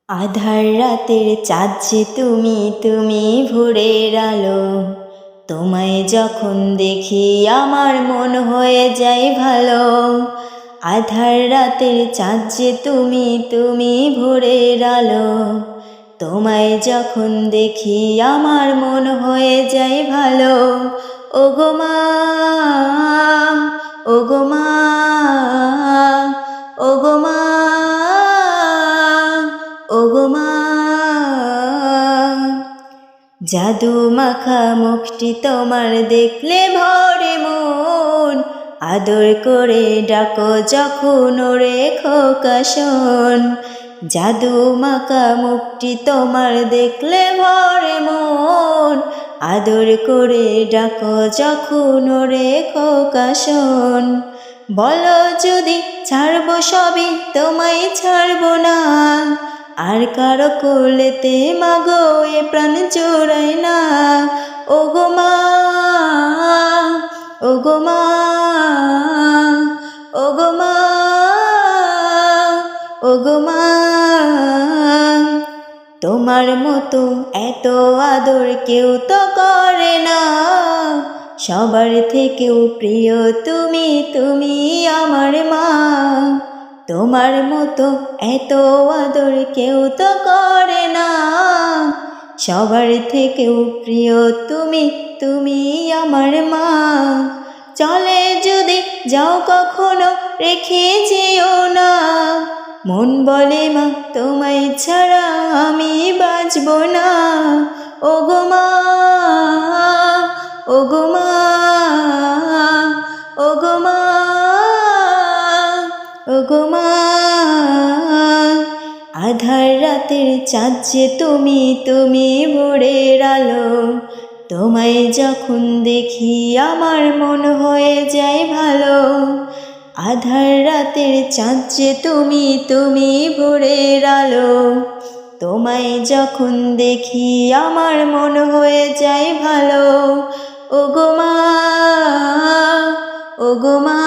আধার রাতের চাঁদ যে তুমি, তুমি ভোরের আলো। তোমায় যখন দেখি আমার মন হয়ে যায় ভালো। আধার রাতের চাঁদ যে তুমি, তুমি ভোরের আলো। তোমায় যখন দেখি আমার মন হয়ে যায় ভালো। ওগো মা, ওগো মা, ওগো মা, ওগো মা। জাদু মাখা মুখটি তোমার দেখলে ভরে মন। আদর করে ডাকো যখন ওরে খোকা শোন। জাদু মাখা মুখটি তোমার দেখলে ভরে মন। আদর করে ডাকো যখন ওরে খোকা শোন। বলো যদি ছাড়বো সবই, তোমায় ছাড়বো না। আর কারো কোলেতে মাগো এ প্রাণ জোড়ায় না। ওগো মা, ওগো মা, ওগো মা, ওগো মা। তোমার মতো এত আদর কেউ তো করে না। সবার থেকেও প্রিয় তুমি, তুমি আমার মা। তোমার মতো এত আদর কেউ তো করে না। সবার থেকেও প্রিয় তুমি, তুমি আমার মা। চলে যদি যাও কখনো রেখে যেও না। মন বলে মা তোমায় ছাড়া আমি বাঁচব না। ওগো মা, ওগো মা, ওগো মা, ওগো মা। আধার রাতের চাঁদ যে তুমি, তুমি ভোরের আলো। তোমায় যখন দেখি আমার মন হয়ে যায় ভালো। আধার রাতের চাঁদ যে তুমি, তুমি ভোরের আলো। তোমায় যখন দেখি আমার মন হয়ে যায় ভালো। ওগো মা, ওগো মা।